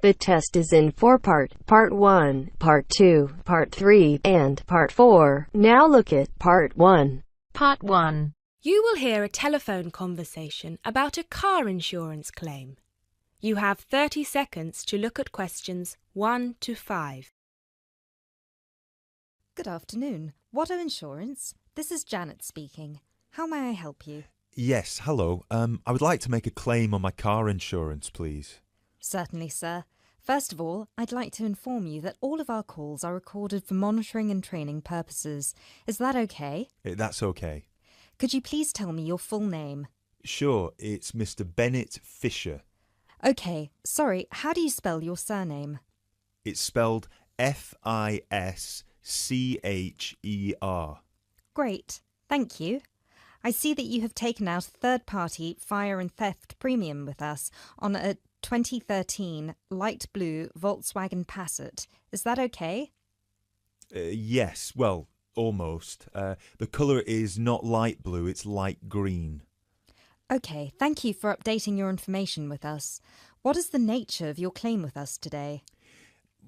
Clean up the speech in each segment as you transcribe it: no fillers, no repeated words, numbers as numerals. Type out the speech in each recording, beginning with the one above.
The test is in 4 parts. Part 1, Part 2, Part 3, and Part 4. Now look at Part 1. Part 1. You will hear a telephone conversation about a car insurance claim. You have 30 seconds to look at questions 1 to 5. Good afternoon. Watto Insurance. This is Janet speaking. How may I help you? Yes, hello. I would like to make a claim on my car insurance, please. Certainly, sir. First of all, I'd like to inform you that all of our calls are recorded for monitoring and training purposes. Is that okay? That's okay. Could you please tell me your full name? Sure, it's Mr. Bennett Fisher. Okay, sorry, how do you spell your surname? It's spelled Fischer. Great, thank you. I see that you have taken out a third-party fire and theft premium with us on a 2013 light blue Volkswagen Passat. Is that okay? Yes, well, almost. The colour is not light blue, it's light green. Okay, thank you for updating your information with us. What is the nature of your claim with us today?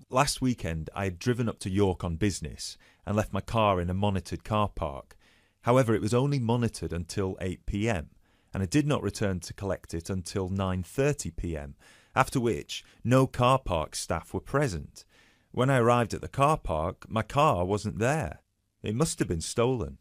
Last weekend, I had driven up to York on business and left my car in a monitored car park. However, it was only monitored until 8 p.m. and I did not return to collect it until 9:30 p.m, after which no car park staff were present. When I arrived at the car park, my car wasn't there. It must have been stolen.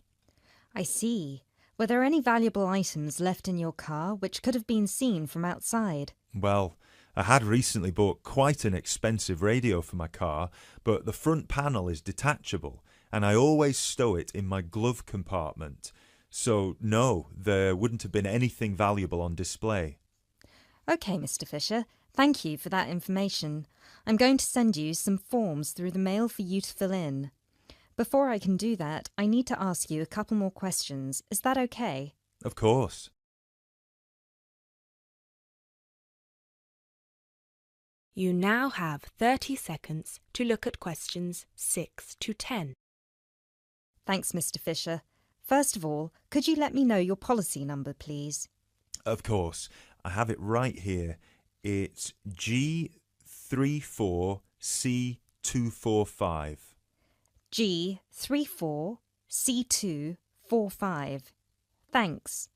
I see. Were there any valuable items left in your car which could have been seen from outside? Well, I had recently bought quite an expensive radio for my car, but the front panel is detachable and I always stow it in my glove compartment. So, no, there wouldn't have been anything valuable on display. Okay, Mr. Fisher. Thank you for that information. I'm going to send you some forms through the mail for you to fill in. Before I can do that, I need to ask you a couple more questions. Is that okay? Of course. You now have 30 seconds to look at questions 6 to 10. Thanks, Mr. Fisher. First of all, could you let me know your policy number, please? Of course. I have it right here. It's G34C245. G34C245. Thanks.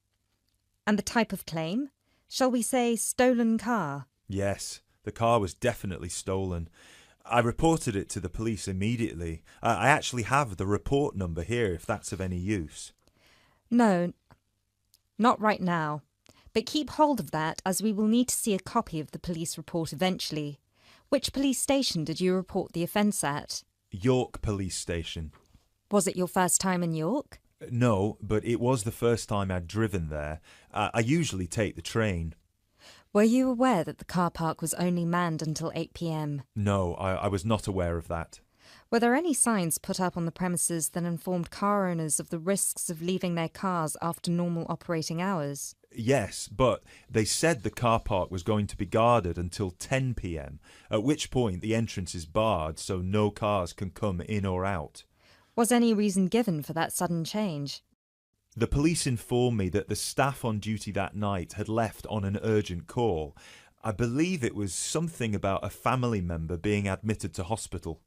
And the type of claim? Shall we say stolen car? Yes, the car was definitely stolen. I reported it to the police immediately. I actually have the report number here if that's of any use. No, not right now. But keep hold of that as we will need to see a copy of the police report eventually. Which police station did you report the offence at? York Police Station. Was it your first time in York? No, but it was the first time I'd driven there. I usually take the train. Were you aware that the car park was only manned until 8 p.m? No, I was not aware of that. Were there any signs put up on the premises that informed car owners of the risks of leaving their cars after normal operating hours? Yes, but they said the car park was going to be guarded until 10 p.m, at which point the entrance is barred so no cars can come in or out. Was any reason given for that sudden change? The police informed me that the staff on duty that night had left on an urgent call. I believe it was something about a family member being admitted to hospital.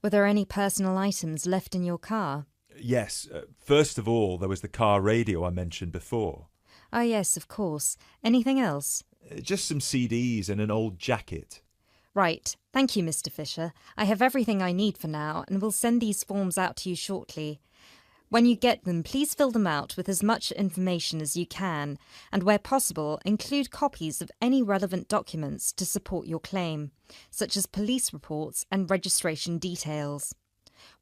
Were there any personal items left in your car? Yes, first of all there was the car radio I mentioned before. Ah, yes, of course. Anything else? Just some CDs and an old jacket. Right. Thank you, Mr. Fisher. I have everything I need for now and will send these forms out to you shortly. When you get them, please fill them out with as much information as you can and, where possible, include copies of any relevant documents to support your claim, such as police reports and registration details.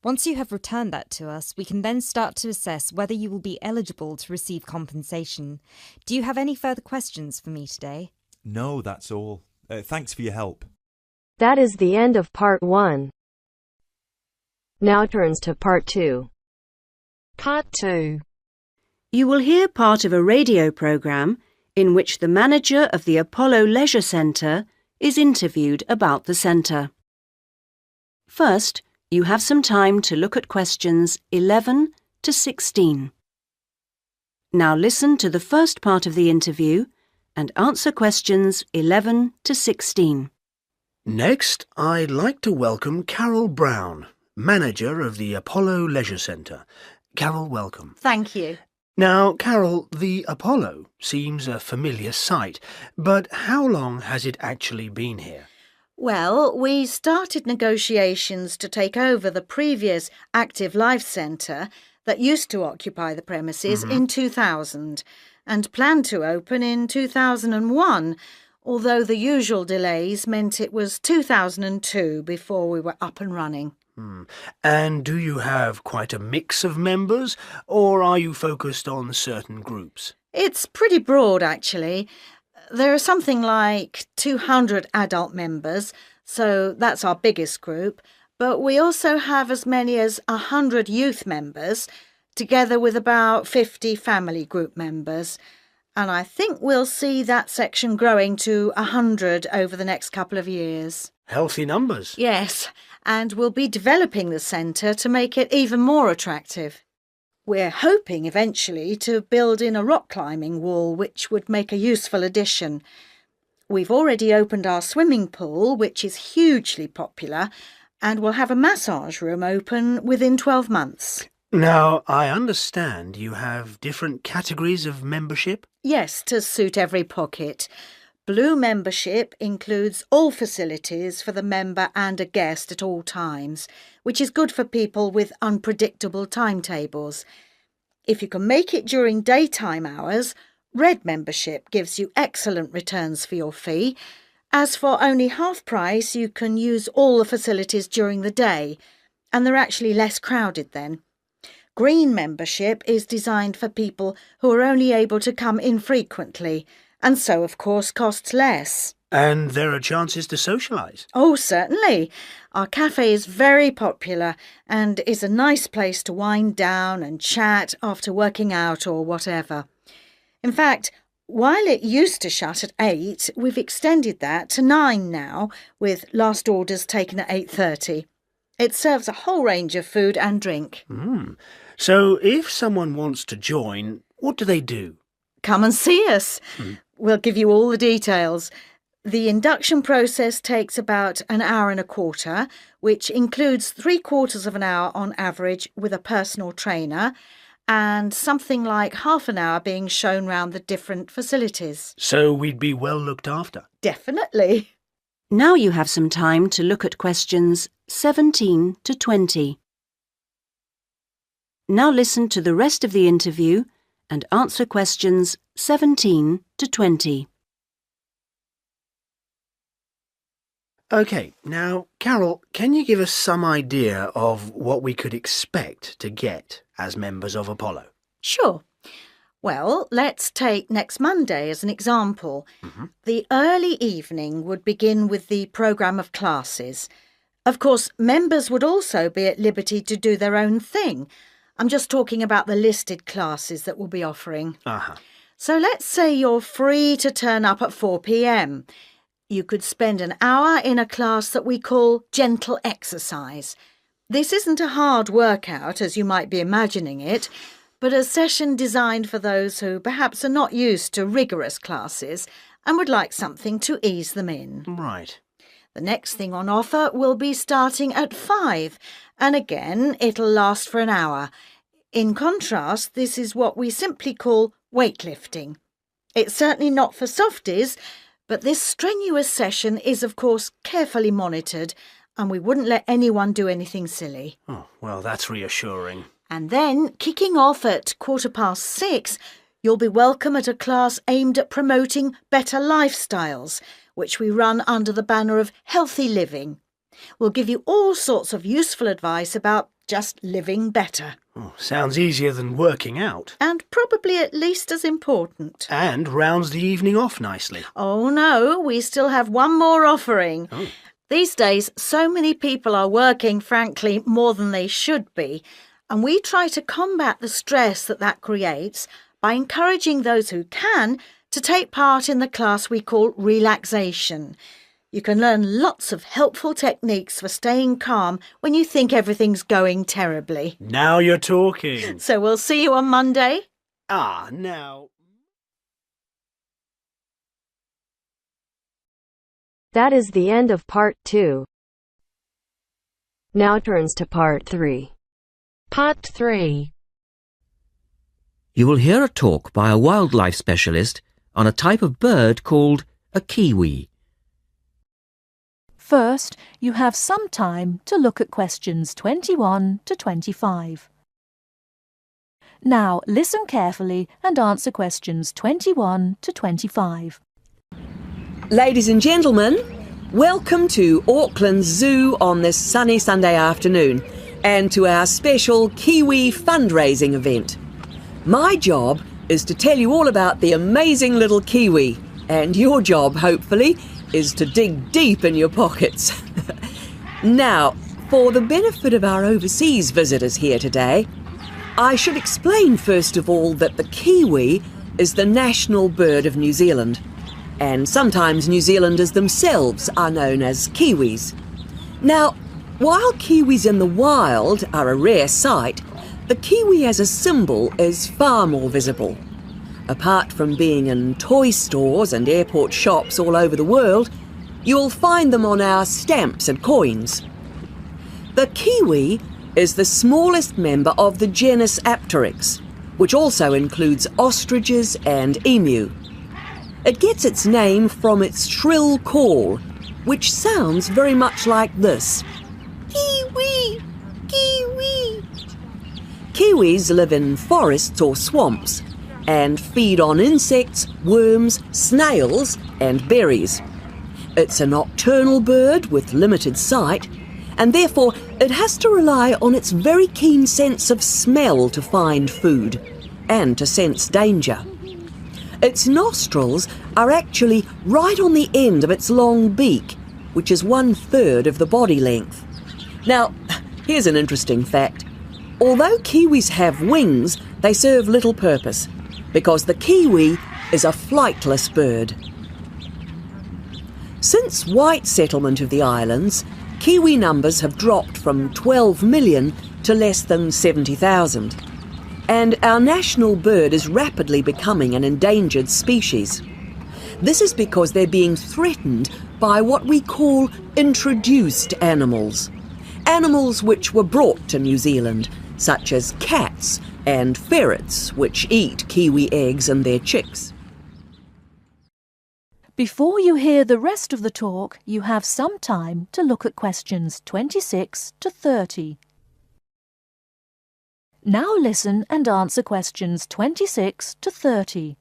Once you have returned that to us, we can then start to assess whether you will be eligible to receive compensation. Do you have any further questions for me today? No, that's all. Thanks for your help. That is the end of Part 1. Now turns to Part 2. Part 2. You will hear part of a radio programme in which the manager of the Apollo Leisure Centre is interviewed about the centre. First, you have some time to look at questions 11 to 16. Now listen to the first part of the interview and answer questions 11 to 16. Next, I'd like to welcome Carol Brown, manager of the Apollo Leisure Centre. Carol, welcome. Thank you. Now, Carol, the Apollo seems a familiar sight, but how long has it actually been here? Well, we started negotiations to take over the previous Active Life Centre that used to occupy the premises in 2000 and planned to open in 2001, although the usual delays meant it was 2002 before we were up and running. And do you have quite a mix of members, or are you focused on certain groups? It's pretty broad, actually. There are something like 200 adult members, so that's our biggest group, but we also have as many as 100 youth members, together with about 50 family group members. And I think we'll see that section growing to 100 over the next couple of years. Healthy numbers. Yes, and we'll be developing the centre to make it even more attractive. We're hoping eventually to build in a rock climbing wall, which would make a useful addition. We've already opened our swimming pool, which is hugely popular, and we'll have a massage room open within 12 months. Now, I understand you have different categories of membership? Yes, to suit every pocket. Blue membership includes all facilities for the member and a guest at all times, which is good for people with unpredictable timetables. If you can make it during daytime hours, red membership gives you excellent returns for your fee. As for only half price, you can use all the facilities during the day, and they're actually less crowded then. Green membership is designed for people who are only able to come infrequently, and so, of course, costs less. And there are chances to socialise? Oh, certainly. Our cafe is very popular and is a nice place to wind down and chat after working out or whatever. In fact, while it used to shut at 8, we've extended that to 9 now, with last orders taken at 8:30. It serves a whole range of food and drink. So if someone wants to join, what do they do? Come and see us. We'll give you all the details. The induction process takes about an hour and a quarter, which includes 3/4 of an hour on average with a personal trainer, and something like half an hour being shown round the different facilities. So we'd be well looked after? Definitely. Now you have some time to look at questions 17 to 20. Now listen to the rest of the interview and answer questions 17 to 20. OK, now, Carol, can you give us some idea of what we could expect to get as members of Apollo? Sure. Well, let's take next Monday as an example. The early evening would begin with the programme of classes. Of course, members would also be at liberty to do their own thing. I'm just talking about the listed classes that we'll be offering. So let's say you're free to turn up at 4 p.m. You could spend an hour in a class that we call gentle exercise. This isn't a hard workout, as you might be imagining it, but a session designed for those who perhaps are not used to rigorous classes and would like something to ease them in. Right. The next thing on offer will be starting at 5, and again it'll last for an hour. In contrast, this is what we simply call weightlifting. It's certainly not for softies, but this strenuous session is of course carefully monitored, and we wouldn't let anyone do anything silly. Oh, well, that's reassuring. And then, kicking off at 6:15, you'll be welcome at a class aimed at promoting better lifestyles, which we run under the banner of healthy living. We'll give you all sorts of useful advice about just living better. Oh, sounds easier than working out. And probably at least as important. And rounds the evening off nicely. Oh no, we still have one more offering. These days, so many people are working, frankly, more than they should be. And we try to combat the stress that creates by encouraging those who can to take part in the class we call relaxation. You can learn lots of helpful techniques for staying calm when you think everything's going terribly. Now you're talking. So we'll see you on Monday. Now... That is the end of part 2. Now turns to part 3. Part 3. You will hear a talk by a wildlife specialist on a type of bird called a kiwi. First, you have some time to look at questions 21 to 25. Now listen carefully and answer questions 21 to 25. Ladies and gentlemen, welcome to Auckland Zoo on this sunny Sunday afternoon and to our special Kiwi fundraising event. My job is to tell you all about the amazing little kiwi, and your job, hopefully, is to dig deep in your pockets. Now, for the benefit of our overseas visitors here today, I should explain first of all that the kiwi is the national bird of New Zealand, and sometimes New Zealanders themselves are known as kiwis. Now, while kiwis in the wild are a rare sight, the kiwi as a symbol is far more visible. Apart from being in toy stores and airport shops all over the world, you'll find them on our stamps and coins. The kiwi is the smallest member of the genus Apteryx, which also includes ostriches and emu. It gets its name from its shrill call, which sounds very much like this. Kiwi! Kiwi! Kiwis live in forests or swamps and feed on insects, worms, snails and berries. It's a nocturnal bird with limited sight, and therefore it has to rely on its very keen sense of smell to find food and to sense danger. Its nostrils are actually right on the end of its long beak, which is 1/3 of the body length. Now, here's an interesting fact. Although kiwis have wings, they serve little purpose, because the kiwi is a flightless bird. Since white settlement of the islands, kiwi numbers have dropped from 12 million to less than 70,000. And our national bird is rapidly becoming an endangered species. This is because they're being threatened by what we call introduced animals. Animals which were brought to New Zealand, such as cats and ferrets, which eat kiwi eggs and their chicks. Before you hear the rest of the talk, you have some time to look at questions 26 to 30. Now listen and answer questions 26 to 30.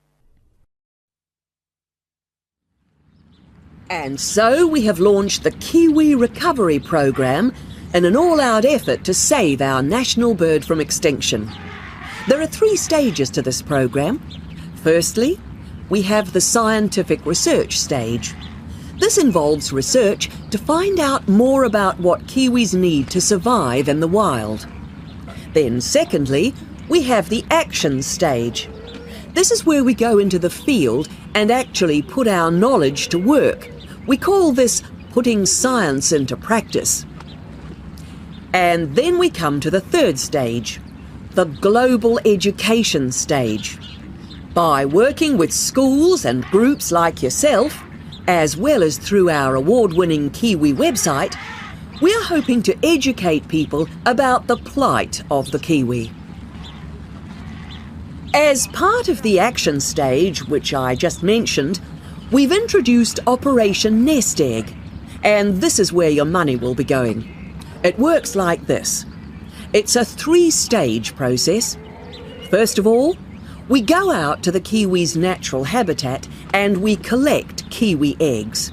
And so we have launched the Kiwi Recovery Programme in an all-out effort to save our national bird from extinction. There are 3 stages to this programme. Firstly, we have the scientific research stage. This involves research to find out more about what kiwis need to survive in the wild. Then secondly, we have the action stage. This is where we go into the field and actually put our knowledge to work. We call this putting science into practice. And then we come to the 3rd stage, the global education stage. By working with schools and groups like yourself, as well as through our award-winning Kiwi website, we are hoping to educate people about the plight of the kiwi. As part of the action stage, which I just mentioned, we've introduced Operation Nest Egg, and this is where your money will be going. It works like this. It's a 3-stage process. First of all, we go out to the kiwi's natural habitat and we collect kiwi eggs.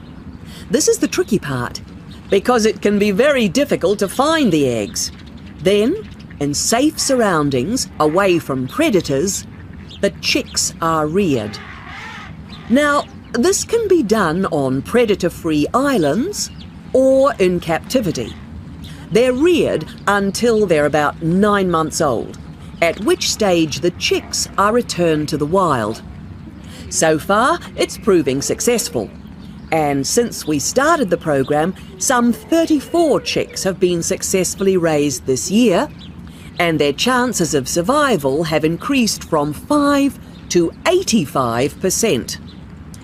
This is the tricky part, because it can be very difficult to find the eggs. Then, in safe surroundings, away from predators, the chicks are reared. Now, this can be done on predator-free islands or in captivity. They're reared until they're about 9 months old, at which stage the chicks are returned to the wild. So far, it's proving successful. And since we started the programme, some 34 chicks have been successfully raised this year, and their chances of survival have increased from 5 to 85%.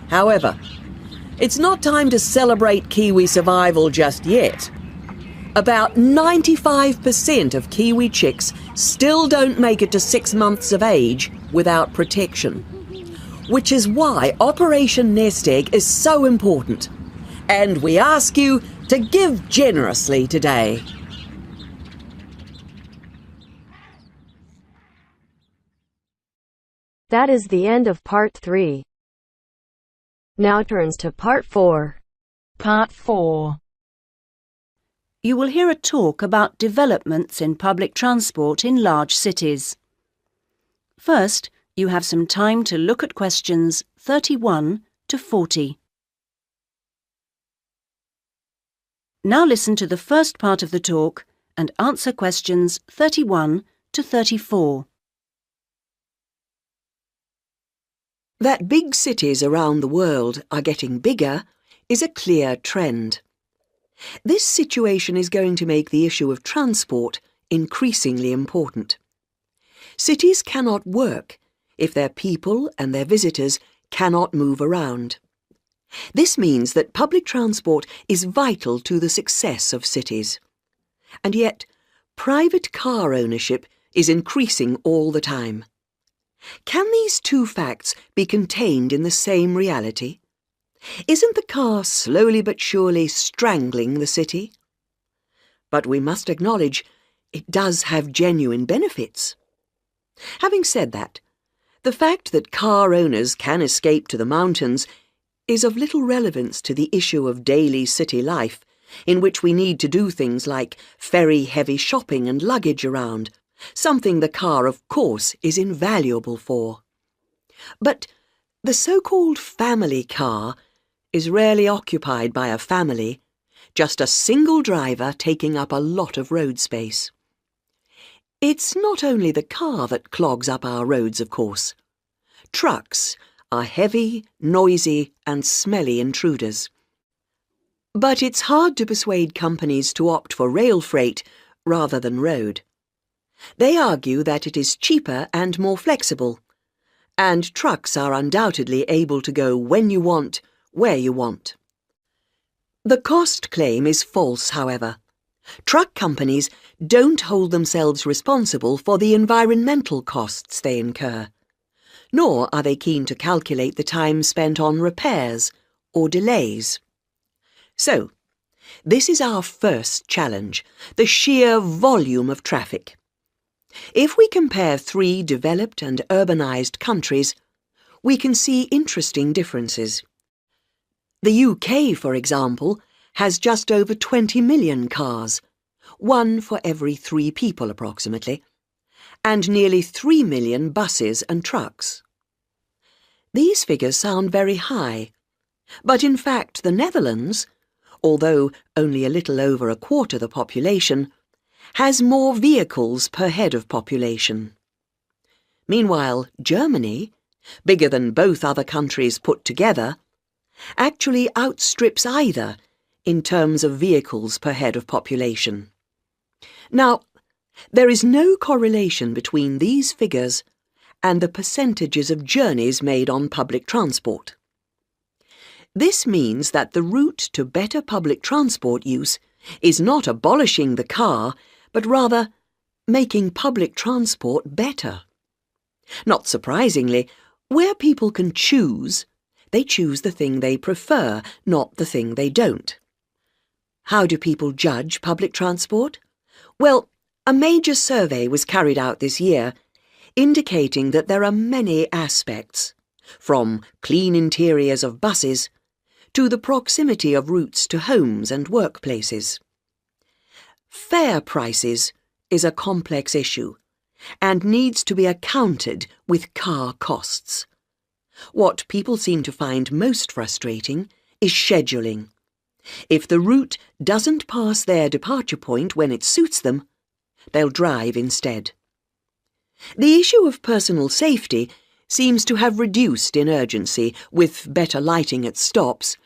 However, It's not time to celebrate Kiwi survival just yet. About 95% of Kiwi chicks still don't make it to 6 months of age without protection. Which is why Operation Nest Egg is so important. And we ask you to give generously today. That is the end of part 3. Now turns to part 4. Part 4. You will hear a talk about developments in public transport in large cities. First, you have some time to look at questions 31 to 40. Now listen to the first part of the talk and answer questions 31 to 34. That big cities around the world are getting bigger is a clear trend. This situation is going to make the issue of transport increasingly important. Cities cannot work if their people and their visitors cannot move around. This means that public transport is vital to the success of cities. And yet, private car ownership is increasing all the time. Can these two facts be contained in the same reality? Isn't the car slowly but surely strangling the city? But we must acknowledge it does have genuine benefits. Having said that, the fact that car owners can escape to the mountains is of little relevance to the issue of daily city life, in which we need to do things like ferry heavy shopping and luggage around, something the car, of course, is invaluable for. But the so-called family car is rarely occupied by a family, just a single driver taking up a lot of road space. It's not only the car that clogs up our roads, of course. Trucks are heavy, noisy and smelly intruders. But it's hard to persuade companies to opt for rail freight rather than road. They argue that it is cheaper and more flexible, and trucks are undoubtedly able to go when you want, where you want. The cost claim is false, however. Truck companies don't hold themselves responsible for the environmental costs they incur, nor are they keen to calculate the time spent on repairs or delays. So, this is our first challenge, the sheer volume of traffic. If we compare 3 developed and urbanised countries, we can see interesting differences. The UK, for example, has just over 20 million cars, 1 for every 3 people approximately, and nearly 3 million buses and trucks. These figures sound very high, but in fact the Netherlands, although only a little over a quarter the population, has more vehicles per head of population. Meanwhile, Germany, bigger than both other countries put together, actually outstrips either in terms of vehicles per head of population. Now, there is no correlation between these figures and the percentages of journeys made on public transport. This means that the route to better public transport use is not abolishing the car, but rather making public transport better. Not surprisingly, where people can choose, they choose the thing they prefer, not the thing they don't. How do people judge public transport? Well, a major survey was carried out this year, indicating that there are many aspects, from clean interiors of buses to the proximity of routes to homes and workplaces. Fare prices is a complex issue and needs to be accounted with car costs. What people seem to find most frustrating is scheduling. If the route doesn't pass their departure point when it suits them, they'll drive instead. The issue of personal safety seems to have reduced in urgency with better lighting at stops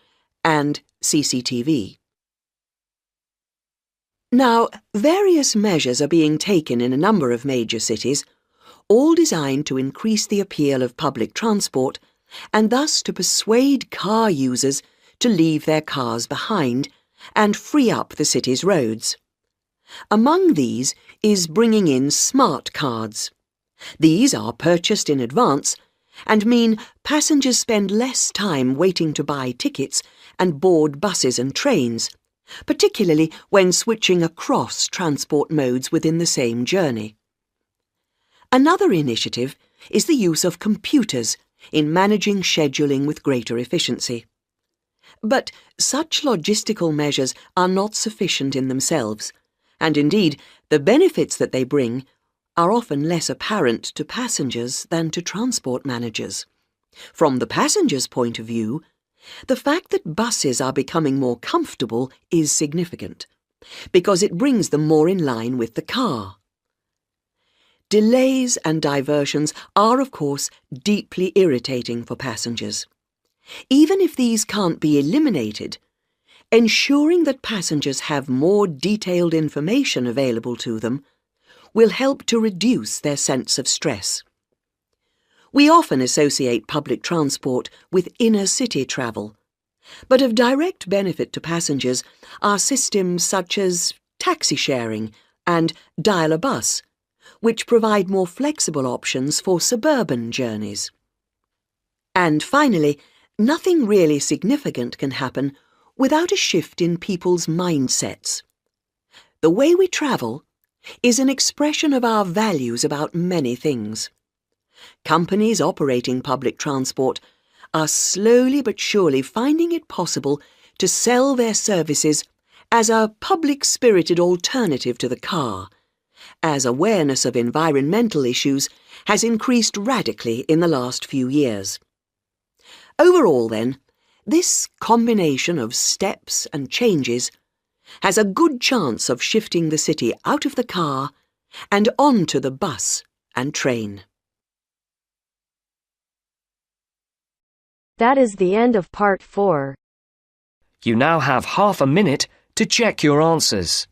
and CCTV. Now, various measures are being taken in a number of major cities, all designed to increase the appeal of public transport and thus to persuade car users to leave their cars behind and free up the city's roads. Among these is bringing in smart cards. These are purchased in advance and mean passengers spend less time waiting to buy tickets and board buses and trains, particularly when switching across transport modes within the same journey. Another initiative is the use of computers in managing scheduling with greater efficiency. But such logistical measures are not sufficient in themselves, and indeed the benefits that they bring are often less apparent to passengers than to transport managers. From the passenger's point of view, the fact that buses are becoming more comfortable is significant, because it brings them more in line with the car. Delays and diversions are, of course, deeply irritating for passengers. Even if these can't be eliminated, ensuring that passengers have more detailed information available to them will help to reduce their sense of stress. We often associate public transport with inner-city travel, but of direct benefit to passengers are systems such as taxi sharing and Dial a Bus, which provide more flexible options for suburban journeys. And finally, nothing really significant can happen without a shift in people's mindsets. The way we travel is an expression of our values about many things. Companies operating public transport are slowly but surely finding it possible to sell their services as a public-spirited alternative to the car, as awareness of environmental issues has increased radically in the last few years. Overall, then, this combination of steps and changes has a good chance of shifting the city out of the car and onto the bus and train. That is the end of part 4. You now have half a minute to check your answers.